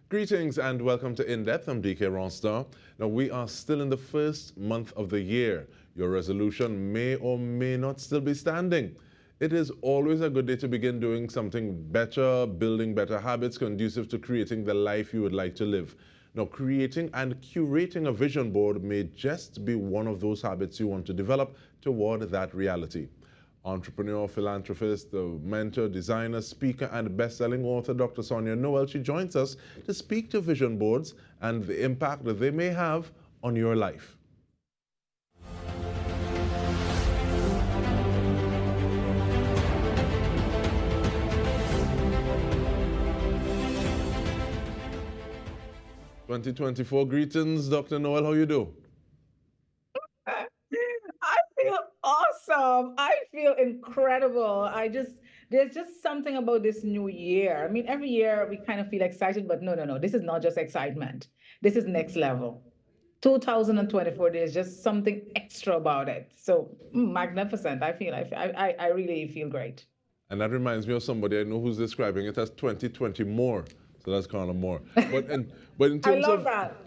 Greetings and welcome to In Depth. I'm Dike Rostant. Now, we are still in the first month of the year. Your resolution may or may not still be standing. It is always a good day to begin doing something better, building better habits conducive to creating the life you would like to live. Now, creating and curating a vision board may just be one of those habits you want to develop toward that reality. Entrepreneur, philanthropist, the mentor, designer, speaker, and best-selling author, Dr. Sonia Noel. She joins us to speak to vision boards and the impact that they may have on your life. "2024 greetings, Dr. Noel. How you do? I feel awesome. I feel incredible. There's just something about this new year. I mean, every year we kind of feel excited, but no. This is not just excitement. This is next level. 2024, there's just something extra about it. So magnificent. I really feel great. And that reminds me of somebody I know who's describing it as 2020 more. So that's kind of more. But in I terms love of that.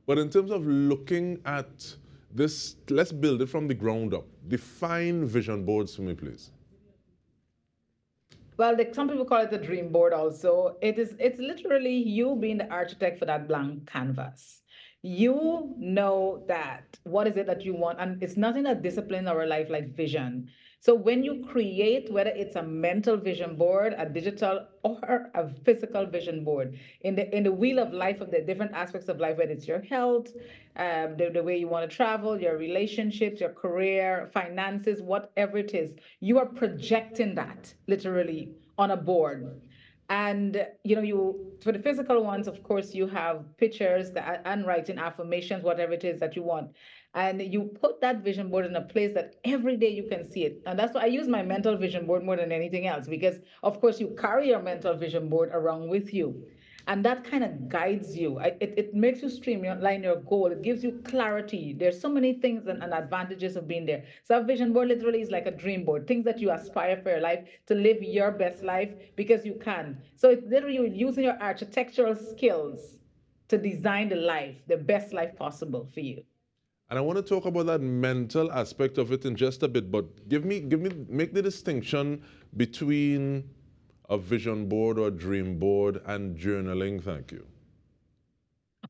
But in terms of looking at this, let's build it from the ground up. Define vision boards for me, please. Well, some people call it the dream board also. It's literally you being the architect for that blank canvas. You know that what is it that you want, and it's nothing that discipline our life like vision. So when you create, whether it's a mental vision board, a digital or a physical vision board, in the wheel of life of the different aspects of life, whether it's your health, the way you want to travel, your relationships, your career, finances, whatever it is, you are projecting that literally on a board. And you for the physical ones, of course, you have pictures, the handwriting, affirmations, whatever it is that you want. And you put that vision board in a place that every day you can see it. And that's why I use my mental vision board more than anything else, because of course you carry your mental vision board around with you. And that kind of guides you. It makes you streamline your goal. It gives you clarity. There's so many things and advantages of being there. So a vision board literally is like a dream board, things that you aspire for your life to live your best life because you can. So it's literally you're using your architectural skills to design the best life possible for you. And I want to talk about that mental aspect of it in just a bit, but make the distinction between a vision board or a dream board and journaling. Thank you.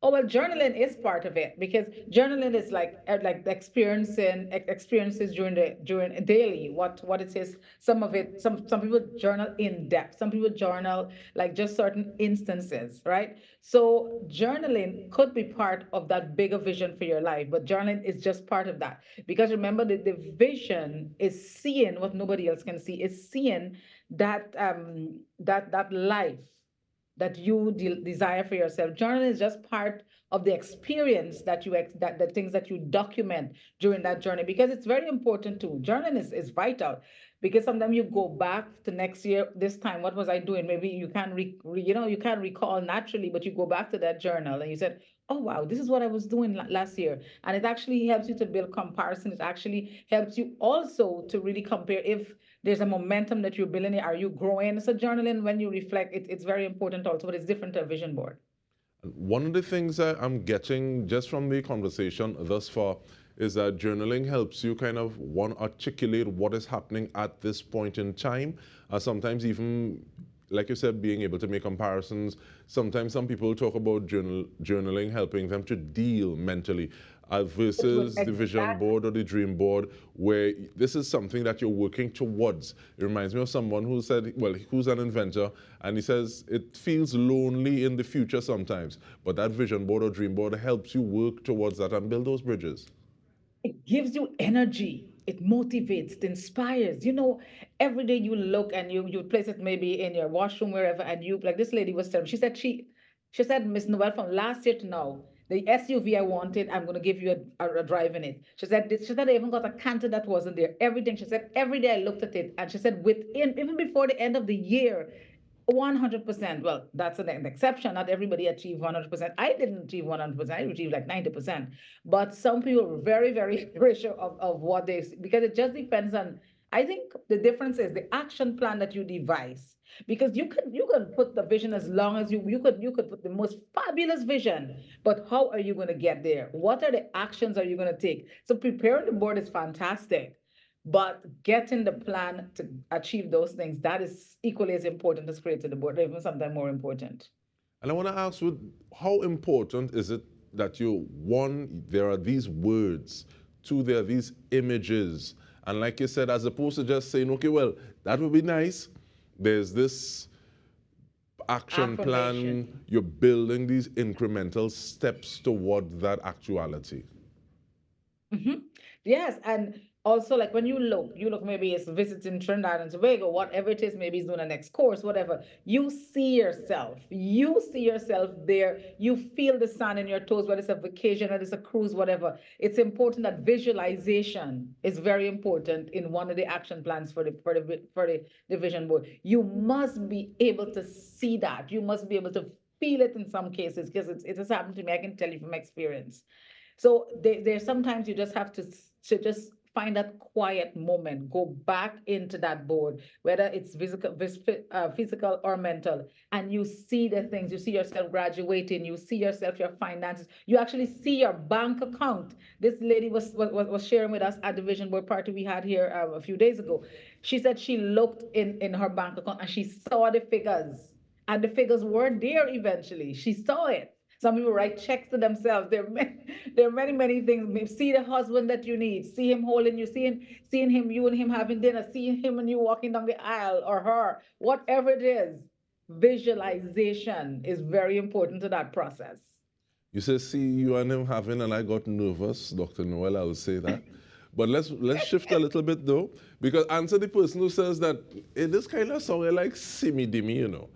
Oh well, journaling is part of it because journaling is like experiencing experiences during daily. What it is. Some of it. Some people journal in depth. Some people journal like just certain instances, right? So journaling could be part of that bigger vision for your life, but journaling is just part of that because remember the vision is seeing what nobody else can see. It's seeing that life that you desire for yourself. Journaling is just part of the experience that that the things that you document during that journey because it's very important too. Journaling is vital because sometimes you go back to next year this time what was I doing, maybe you can't you can't recall naturally, but you go back to that journal and you said, oh wow, this is what I was doing last year, and it actually helps you to build comparison. It actually helps you also to really compare if there's a momentum that you're building. Are you growing? So journaling, when you reflect, it's very important also, but it's different to a vision board. One of the things that I'm getting just from the conversation thus far is that journaling helps you kind of one articulate what is happening at this point in time. Sometimes even, like you said, being able to make comparisons. Sometimes some people talk about journaling helping them to deal mentally versus the vision Exactly. board or the dream board, where this is something that you're working towards. It reminds me of someone who said, well, who's an inventor, and he says it feels lonely in the future sometimes, but that vision board or dream board helps you work towards that and build those bridges. It gives you energy. It motivates, it inspires. Every day you look and you place it maybe in your washroom, wherever, and you like this lady was telling me, she said, Miss Noel, from last year to now, the SUV I wanted, I'm going to give you a drive in it. She said I even got a canter that wasn't there. Everything. She said every day I looked at it, and she said within even before the end of the year, 100%. Well, that's an exception. Not everybody achieved 100%. I didn't achieve 100%. I achieved like 90%. But some people were very, very ratio of what they, because it just depends on, I think the difference is the action plan that you devise. because you can put the vision as long as you could put the most fabulous vision, but how are you going to get there? What are the actions are you going to take? So preparing the board is fantastic, but getting the plan to achieve those things, that is equally as important as creating the board, or even sometimes more important. And I want to ask you, how important is it that you, one, there are these words, two, there are these images, and like you said, as opposed to just saying, okay, well, that would be nice, there's this action plan, Affirmation. you're building these incremental steps toward that actuality. Hmm. Yes, and also like when you look maybe it's visiting Trinidad and Tobago, whatever it is, maybe it's doing a next course, whatever. You see yourself there. You feel the sand in your toes, whether it's a vacation, whether it's a cruise, whatever. It's important that visualization is very important in one of the action plans for the vision board. You must be able to see that. You must be able to feel it in some cases because it has happened to me. I can tell you from experience. So there's sometimes you just have to just find that quiet moment, go back into that board, whether it's physical or mental, and you see the things. You see yourself graduating. You see yourself, your finances. You actually see your bank account. This lady was sharing with us at the vision board party we had here a few days ago. She said she looked in her bank account and she saw the figures, and the figures were there eventually. She saw it. Some people write checks to themselves. There are many things. See the husband that you need. See him holding you. Seeing him, you and him having dinner. Seeing him and you walking down the aisle, or her, whatever it is. Visualization is very important to that process. You say, see you and him having, and I got nervous, Dr. Noel, I will say that. But let's shift a little bit though, because answer the person who says that it is kind of sounding like simmy dimmy, you know.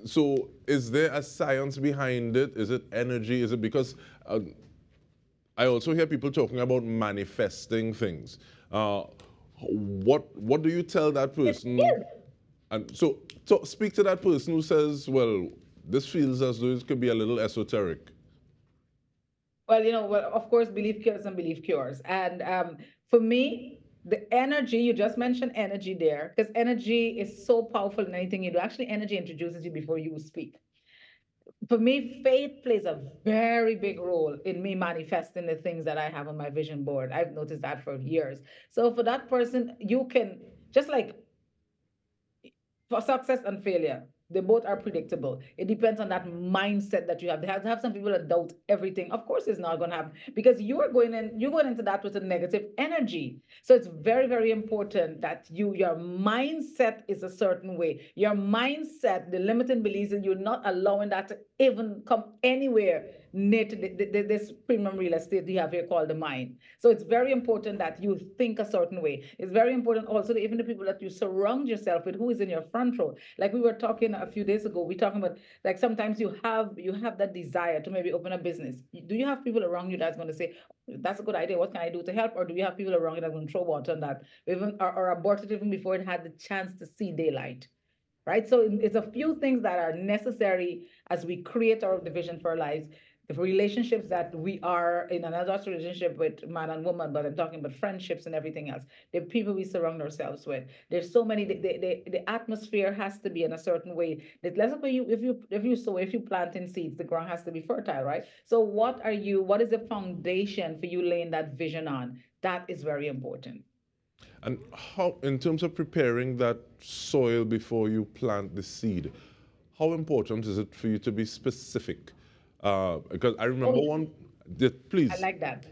So is there a science behind it? Is it energy? Is it because I also hear people talking about manifesting things. What do you tell that It person? is. And so speak to that person who says, well, this feels as though it could be a little esoteric. Well, of course, belief kills and belief cures. And for me, the energy, you just mentioned energy there, because energy is so powerful in anything you do. Actually, energy introduces you before you speak. For me, faith plays a very big role in me manifesting the things that I have on my vision board. I've noticed that for years. So for that person, you can just like for success and failure, they both are predictable. It depends on that mindset that you have. They have some people that doubt everything. Of course, it's not going to happen because you're going into that with a negative energy. So it's very, very important that your mindset is a certain way. Your mindset, the limiting beliefs, that you're not allowing that to even come anywhere near to this premium real estate you have here called the mind. So it's very important that you think a certain way. It's very important also that even the people that you surround yourself with, who is in your front row. Like we were talking a few days ago, we talking about like sometimes you have that desire to maybe open a business. Do you have people around you that's going to say, that's a good idea, what can I do to help? Or do you have people around you that are going to throw water on that, even or abort it even before it had the chance to see daylight? Right? So it's a few things that are necessary as we create our division for our lives. The relationships that we are in, another relationship with man and woman, but I'm talking about friendships and everything else. The people we surround ourselves with. There's so many. The atmosphere has to be in a certain way. Let's say if you plant in seeds, the ground has to be fertile, right? So what is the foundation for you laying that vision on? That is very important. And how, in terms of preparing that soil before you plant the seed, how important is it for you to be specific? Because I remember Oh, one, I please. like that.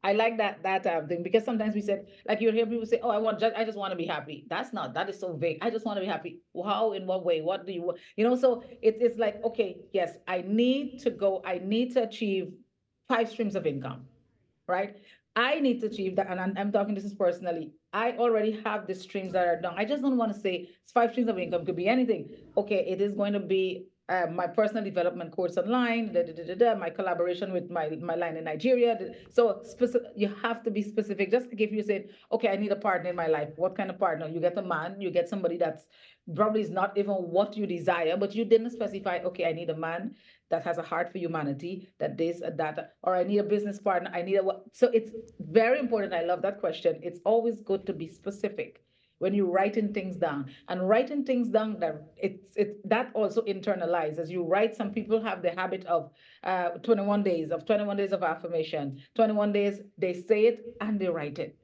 I like that thing because sometimes we said, like you hear people say, "Oh, I just want to be happy." That is so vague. I just want to be happy. How? In what way? What do you want? So it's like, okay, yes, I need to go. I need to achieve 5 streams of income, right? I need to achieve that. And I'm talking this is personally. I already have the streams that are done. I just don't want to say it's 5 streams of income. Could be anything. Okay, it is going to be my personal development course online, my collaboration with my line in Nigeria. So you have to be specific. Just like if you say, okay, I need a partner in my life. What kind of partner? You get a man, you get somebody that's probably is not even what you desire, but you didn't specify, okay, I need a man that has a heart for humanity, that this, that, or I need a business partner, I need a what. So it's very important. I love that question. It's always good to be specific when you're writing things down. And writing things down, that also internalizes. As you write, some people have the habit of 21 days of affirmation. 21 days, they say it and they write it,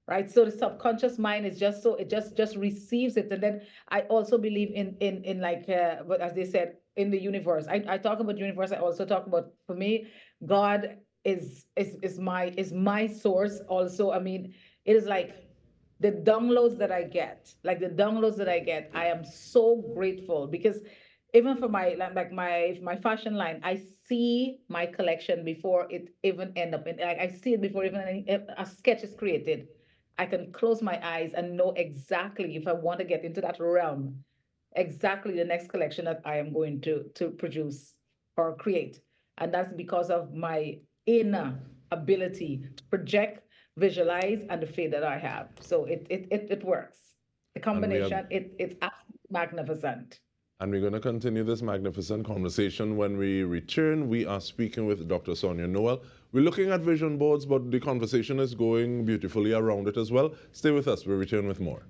right? So the subconscious mind is just so, it just receives it. And then I also believe in like what, as they said, in the universe. I talk about universe. I also talk about, for me, God is my source also. I mean, it is like the downloads that I get, I am so grateful because even for my like my fashion line, I see my collection before it even end up in, like, I see it before even a sketch is created. I can close my eyes and know exactly, if I want to get into that realm, exactly the next collection that I am going to produce or create. And that's because of my inner ability to project, visualize, and the faith that I have. So it works. The And we are combination, it's absolutely magnificent. And we're going to continue this magnificent conversation when we return. We are speaking with Dr. Sonia Noel. We're looking at vision boards, but the conversation is going beautifully around it as well. Stay with us. We'll return with more.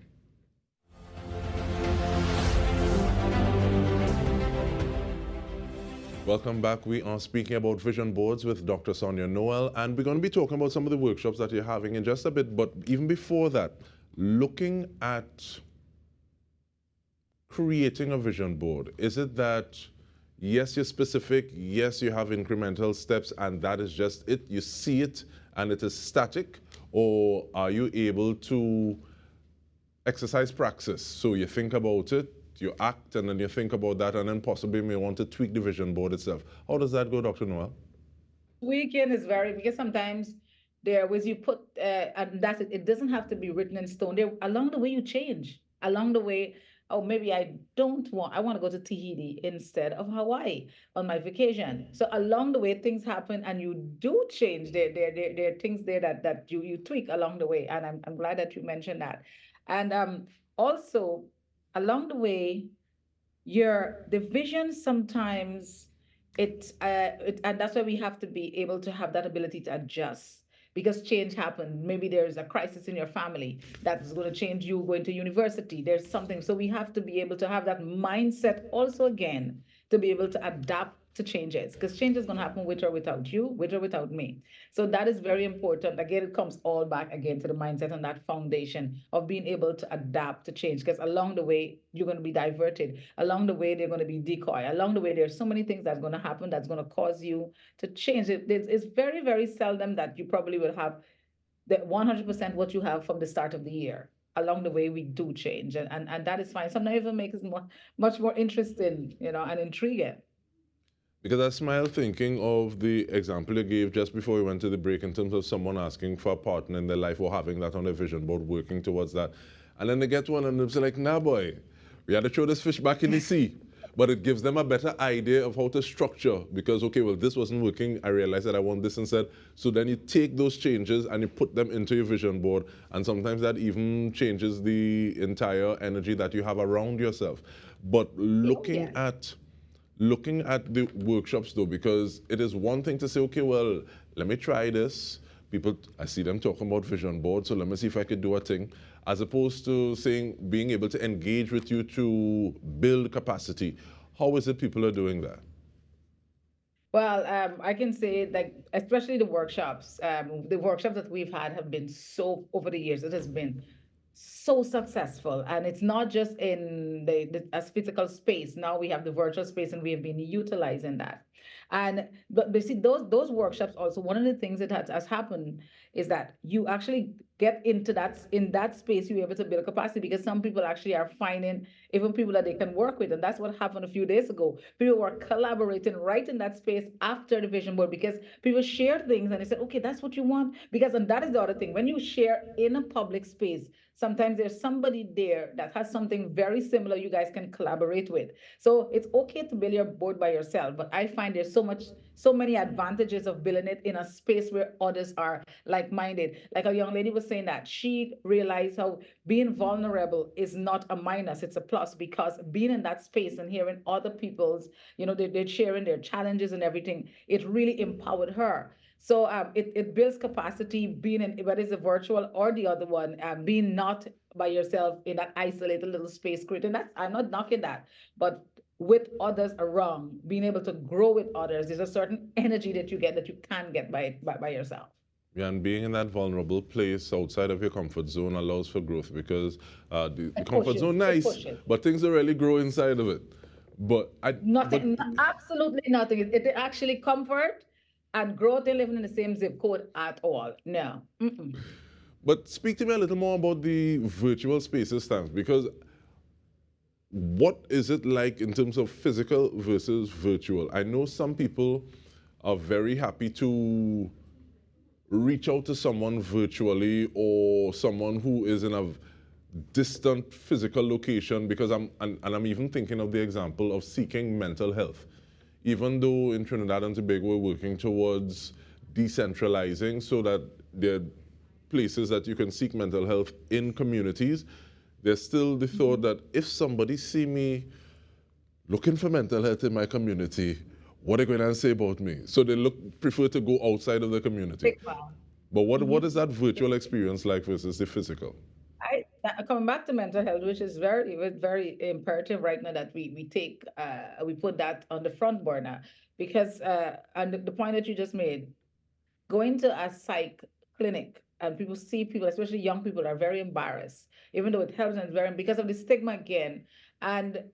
Welcome back. We are speaking about vision boards with Dr. Sonia Noel, and we're going to be talking about some of the workshops that you're having in just a bit. But even before that, looking at creating a vision board, is it that, yes, you're specific, yes, you have incremental steps, and that is just it? You see it and it is static? Or are you able to exercise praxis? So you think about it, you act, and then you think about that, and then possibly may want to tweak the vision board itself. How does that go, Dr. Noel? Weekend is very, because sometimes there was you put and that's it. It doesn't have to be written in stone. There along the way you change. Along the way, oh, maybe I want to go to Tahiti instead of Hawaii on my vacation. So along the way things happen and you do change. There are things there that you tweak along the way. And I'm glad that you mentioned that. And also along the way, your the vision sometimes and that's why we have to be able to have that ability to adjust, because change happened. Maybe there's a crisis in your family that's going to change, you going to university, there's something. So we have to be able to have that mindset also, again, to be able to adapt to changes, because change is going to happen with or without you, with or without me. So that is very important. Again, it comes all back again to the mindset and that foundation of being able to adapt to change, because along the way you're going to be diverted. Along the way they're going to be decoy. Along the way there's so many things that's going to happen that's going to cause you to change. It's very, very seldom that you probably will have the 100% what you have from the start of the year. Along the way we do change, and that is fine. Sometimes even makes it much more interesting, and intriguing. Because I smile thinking of the example you gave just before we went to the break in terms of someone asking for a partner in their life or having that on their vision board, working towards that. And then they get one and they're like, nah, boy, we had to throw this fish back in the sea. But it gives them a better idea of how to structure because, okay, well, this wasn't working. I realized that I want this instead. So then you take those changes and you put them into your vision board. And sometimes that even changes the entire energy that you have around yourself. But looking at the workshops though, because it is one thing to say, okay, well, let me try this. People, I see them talking about vision board, so let me see if I could do a thing, as opposed to saying, being able to engage with you to build capacity. How is it people are doing that? Well, I can say, like, especially the workshops that we've had have been so, over the years, it has been so successful. And it's not just in the as physical space. Now we have the virtual space and we have been utilizing that. And but see, those workshops also, one of the things that has happened is that you actually get into in that space, you're able to build capacity, because some people actually are finding even people that they can work with. And that's what happened a few days ago. People were collaborating right in that space after the vision board, because people shared things and they said, okay, that's what you want. Because, and that is the other thing, when you share in a public space, sometimes there's somebody there that has something very similar you guys can collaborate with. So it's okay to build your board by yourself, but I find there's so many advantages of building it in a space where others are like-minded. Like a young lady was saying that she realized how being vulnerable is not a minus, it's a plus, because being in that space and hearing other people's, they're sharing their challenges and everything, it really empowered her. So it builds capacity, being in, whether it's a virtual or the other one, being not by yourself in that isolated little space creating. That's, I'm not knocking that, but with others around, being able to grow with others, there's a certain energy that you get that you can't get by yourself. Yeah, and being in that vulnerable place outside of your comfort zone allows for growth because the It comfort pushes, zone it nice, pushes. but things don't really grow inside of it. But Nothing, absolutely nothing. It actually comfort and growth. They living in the same zip code at all. No. Mm-mm. but speak to me a little more about the virtual spaces stance because what is it like in terms of physical versus virtual? I know some people are very happy to reach out to someone virtually or someone who is in a distant physical location because and I'm even thinking of the example of seeking mental health. Even though in Trinidad and Tobago we're working towards decentralizing so that there are places that you can seek mental health in communities, there's still the thought that if somebody see me looking for mental health in my community, what are they going to say about me? So they prefer to go outside of the community. Big fan. But what Mm-hmm. is that virtual experience like versus the physical? Coming back to mental health, which is very imperative right now that we take we put that on the front burner because and the point that you just made, going to a psych clinic and people see people, especially young people, are very embarrassed, even though it helps and it's very because of the stigma again. And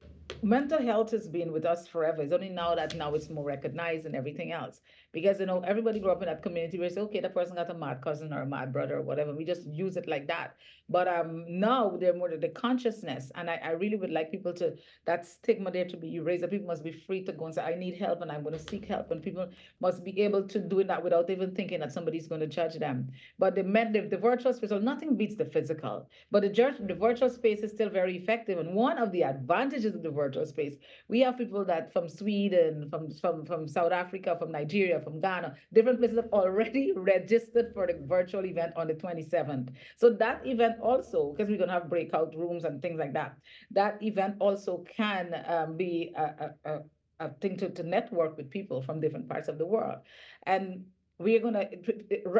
mental health has been with us forever. It's only now that now it's more recognized and everything else. Because everybody grew up in that community where you say, okay, that person got a mad cousin or a mad brother or whatever. We just use it like that. But now they're more the consciousness. And I really would like people to that stigma there to be erased. That people must be free to go and say, I need help and I'm going to seek help. And people must be able to do that without even thinking that somebody's going to judge them. But the virtual space, well, nothing beats the physical. But the virtual space is still very effective. And one of the advantages of the virtual space, we have people that from Sweden, from South Africa, from Nigeria, from Ghana, different places have already registered for the virtual event on the 27th. So that event also, because we're going to have breakout rooms and things like that, that event also can be a thing to network with people from different parts of the world. And we are gonna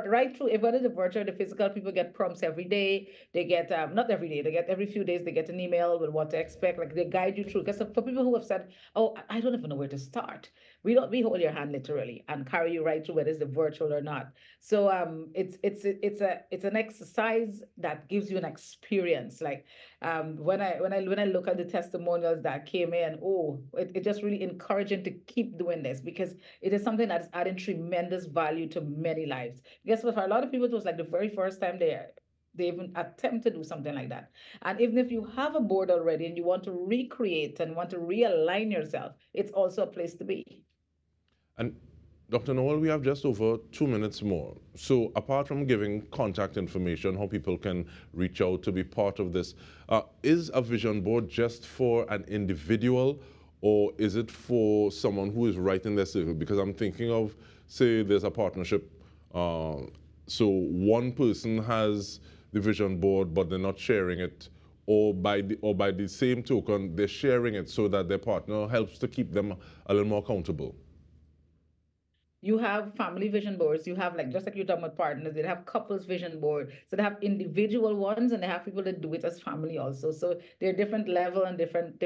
right through whether the virtual or the physical, people get prompts every day. They get not every day, they get every few days, they get an email with what to expect. Like they guide you through. Because for people who have said, oh, I don't even know where to start, we hold your hand literally and carry you right through whether it's the virtual or not. So it's an exercise that gives you an experience. Like when I look at the testimonials that came in, oh, it just really encouraging to keep doing this because it is something that's adding tremendous value to many lives. Guess what? For a lot of people, it was like the very first time they even attempt to do something like that. And even if you have a board already and you want to recreate and want to realign yourself, it's also a place to be. And Dr. Noel, we have just over 2 minutes more. So apart from giving contact information, how people can reach out to be part of this, is a vision board just for an individual or is it for someone who is right in their circle? Because I'm thinking of, say, there's a partnership. So one person has the vision board, but they're not sharing it. Or by the same token, they're sharing it so that their partner helps to keep them a little more accountable. You have family vision boards. You have like just like you're talking about partners, they have couples vision board. So they have individual ones and they have people that do it as family also. So they're different level and different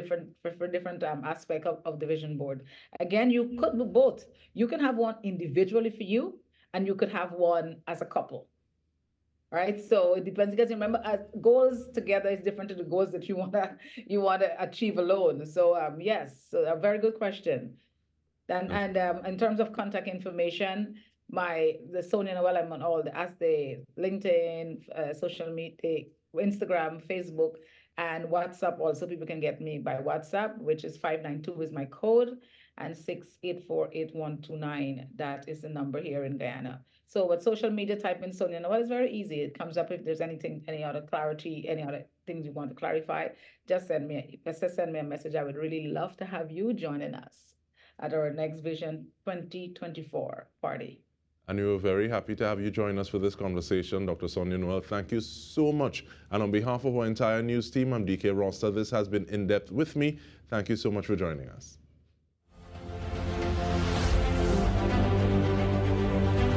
aspect of the vision board. Again, you could do both. You can have one individually for you, and you could have one as a couple. Right. So it depends because remember goals together is different to the goals that you wanna achieve alone. So yes, so a very good question. And in terms of contact information, the Sonia Noel, I'm on all the as the LinkedIn, social media, Instagram, Facebook, and WhatsApp. Also, people can get me by WhatsApp, which is 592 is my code, and 6848129. That is the number here in Guyana. So with social media, type in Sonia Noel. It's very easy. It comes up if there's anything, any other clarity, any other things you want to clarify. Just send me a message. I would really love to have you joining us at our next Vision 2024 party. And we were very happy to have you join us for this conversation, Dr. Sonia Noel. Thank you so much. And on behalf of our entire news team, I'm Dike Rostant. This has been In Depth with me. Thank you so much for joining us.